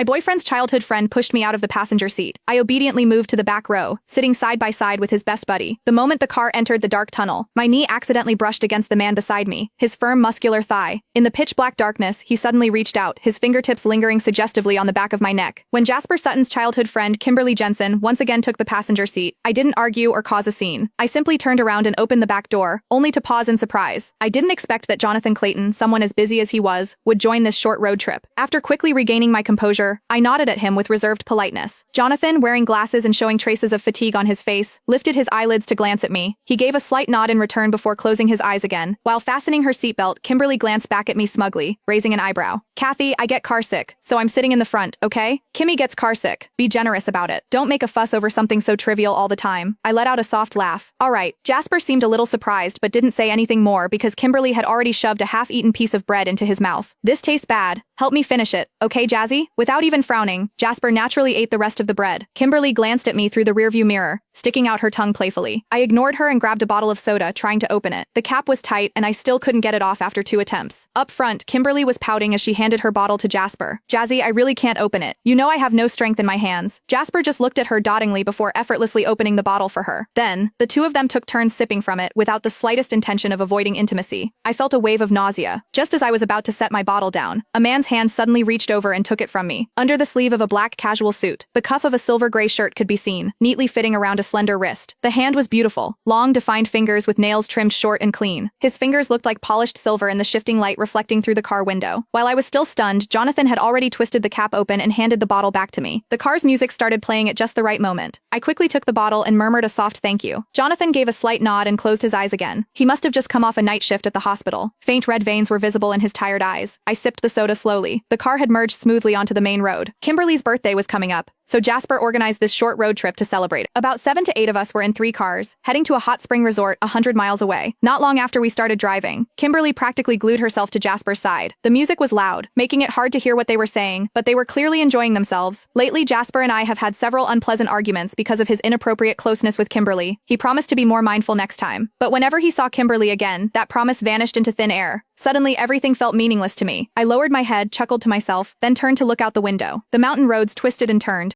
My boyfriend's childhood friend pushed me out of the passenger seat. I obediently moved to the back row, sitting side by side with his best buddy. The moment the car entered the dark tunnel, my knee accidentally brushed against the man beside me, his firm muscular thigh. In the pitch-black darkness, he suddenly reached out, his fingertips lingering suggestively on the back of my neck. When Jasper Sutton's childhood friend Kimberly Jensen once again took the passenger seat, I didn't argue or cause a scene. I simply turned around and opened the back door, only to pause in surprise. I didn't expect that Jonathan Clayton, someone as busy as he was, would join this short road trip. After quickly regaining my composure, I nodded at him with reserved politeness. Jonathan, wearing glasses and showing traces of fatigue on his face, lifted his eyelids to glance at me. He gave a slight nod in return before closing his eyes again. While fastening her seatbelt, Kimberly glanced back at me smugly, raising an eyebrow. Kathy, I get carsick, so I'm sitting in the front, okay? Kimmy gets carsick. Be generous about it. Don't make a fuss over something so trivial all the time. I let out a soft laugh. All right. Jasper seemed a little surprised but didn't say anything more because Kimberly had already shoved a half-eaten piece of bread into his mouth. This tastes bad. Help me finish it, okay, Jazzy? Without even frowning, Jasper naturally ate the rest of the bread. Kimberly glanced at me through the rearview mirror, sticking out her tongue playfully. I ignored her and grabbed a bottle of soda, trying to open it. The cap was tight, and I still couldn't get it off after 2 attempts. Up front, Kimberly was pouting as she handed her bottle to Jasper. Jazzy, I really can't open it. You know I have no strength in my hands. Jasper just looked at her dotingly before effortlessly opening the bottle for her. Then, the two of them took turns sipping from it without the slightest intention of avoiding intimacy. I felt a wave of nausea. Just as I was about to set my bottle down, a man's hand suddenly reached over and took it from me. Under the sleeve of a black casual suit, the cuff of a silver-gray shirt could be seen, neatly fitting around a slender wrist. The hand was beautiful, long, defined fingers with nails trimmed short and clean. His fingers looked like polished silver in the shifting light reflecting through the car window. While I was still stunned, Jonathan had already twisted the cap open and handed the bottle back to me. The car's music started playing at just the right moment. I quickly took the bottle and murmured a soft thank you. Jonathan gave a slight nod and closed his eyes again. He must have just come off a night shift at the hospital. Faint red veins were visible in his tired eyes. I sipped the soda slowly. The car had merged smoothly onto the main road. Kimberly's birthday was coming up, so Jasper organized this short road trip to celebrate. About 7 to 8 of us were in 3 cars, heading to a hot spring resort 100 miles away. Not long after we started driving, Kimberly practically glued herself to Jasper's side. The music was loud, making it hard to hear what they were saying, but they were clearly enjoying themselves. Lately, Jasper and I have had several unpleasant arguments because of his inappropriate closeness with Kimberly. He promised to be more mindful next time. But whenever he saw Kimberly again, that promise vanished into thin air. Suddenly, everything felt meaningless to me. I lowered my head, chuckled to myself, then turned to look out the window. The mountain roads twisted and turned,